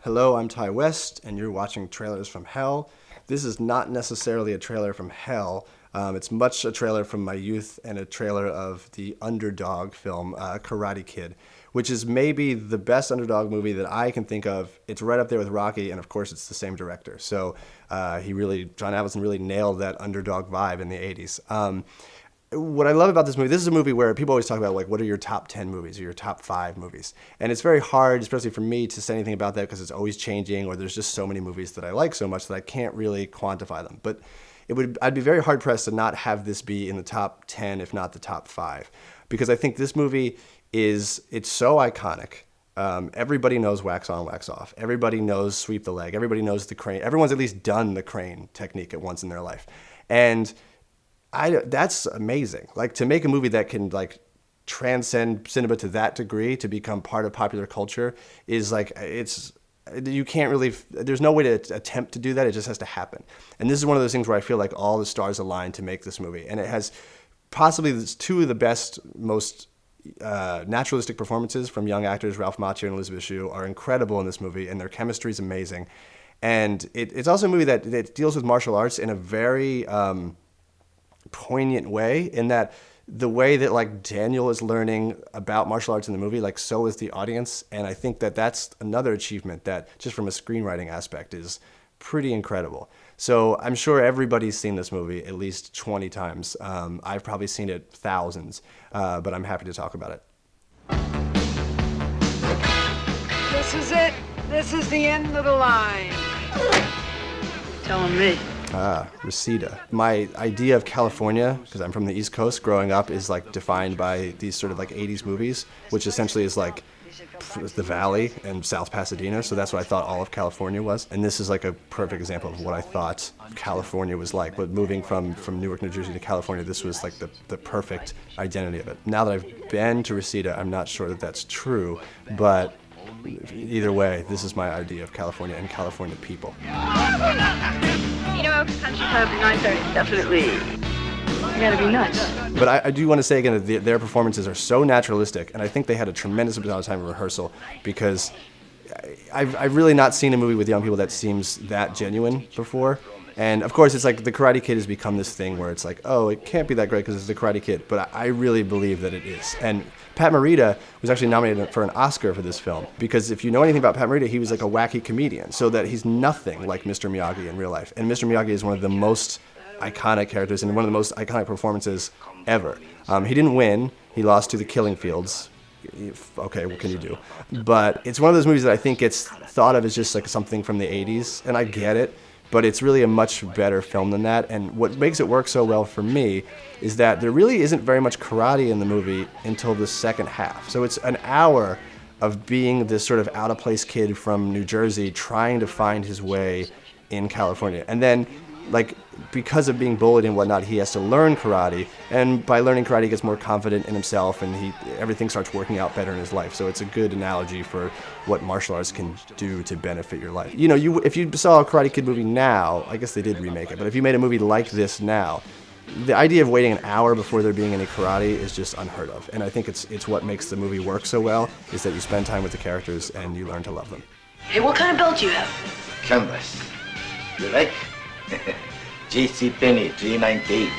Hello, I'm Ty West, and you're watching Trailers from Hell. This is not necessarily a trailer from hell. It's much a trailer from my youth and a trailer of the underdog film, Karate Kid, which is maybe the best underdog movie that I can think of. It's right up there with Rocky, and of course it's the same director. So John Avildsen really nailed that underdog vibe in the 80s. What I love about this is a movie where people always talk about, like, what are your top 10 movies or your top 5 movies? And it's very hard, especially for me, to say anything about that because it's always changing, or there's just so many movies that I like so much that I can't really quantify them. But I'd be very hard-pressed to not have this be in the top 10, if not the top 5, because I think this movie it's so iconic. Everybody knows wax on, wax off. Everybody knows sweep the leg. Everybody knows the crane. Everyone's at least done the crane technique at once in their life. And that's amazing. Like, to make a movie that can, like, transcend cinema to that degree, to become part of popular culture, is like, you can't really, there's no way to attempt to do that. It just has to happen. And this is one of those things where I feel like all the stars aligned to make this movie. And it has possibly two of the best, most naturalistic performances from young actors. Ralph Macchio and Elizabeth Shue are incredible in this movie, and their chemistry is amazing. And it's also a movie that deals with martial arts in a very poignant way, in that the way that, like, Daniel is learning about martial arts in the movie, like, so is the audience. And I think that that's another achievement that, just from a screenwriting aspect, is pretty incredible. So I'm sure everybody's seen this movie at least 20 times. I've probably seen it thousands, but I'm happy to talk about it. This is it. This is the end of the line. Telling me. Reseda. My idea of California, because I'm from the East Coast, growing up, is, like, defined by these sort of, like, 80s movies, which essentially is like the Valley and South Pasadena. So that's what I thought all of California was. And this is like a perfect example of what I thought California was like. But moving from Newark, New Jersey to California, this was like the perfect identity of it. Now that I've been to Reseda, I'm not sure that that's true, but either way, this is my idea of California and California people. You know, Country Club 9:30. Definitely. You gotta be nuts. But I do want to say again that their performances are so naturalistic, and I think they had a tremendous amount of time in rehearsal, because I've really not seen a movie with young people that seems that genuine before. And of course, it's like the Karate Kid has become this thing where it's like, oh, it can't be that great because it's the Karate Kid. But I really believe that it is. And Pat Morita was actually nominated for an Oscar for this film, because if you know anything about Pat Morita, he was like a wacky comedian, so that he's nothing like Mr. Miyagi in real life. And Mr. Miyagi is one of the most iconic characters and one of the most iconic performances ever. He didn't win. He lost to The Killing Fields. Okay, what can you do? But it's one of those movies that I think gets thought of as just like something from the 80s, and I get it, but it's really a much better film than that. And what makes it work so well for me is that there really isn't very much karate in the movie until the second half. So it's an hour of being this sort of out-of-place kid from New Jersey trying to find his way in California. And then, like, because of being bullied and whatnot, he has to learn karate, and by learning karate he gets more confident in himself, and everything starts working out better in his life. So it's a good analogy for what martial arts can do to benefit your life. You know, if you saw a Karate Kid movie now, I guess they did remake it, but if you made a movie like this now, the idea of waiting an hour before there being any karate is just unheard of. And I think it's what makes the movie work so well, is that you spend time with the characters and you learn to love them. Hey, what kind of belt do you have? Canvas. You like? JC Penney 398.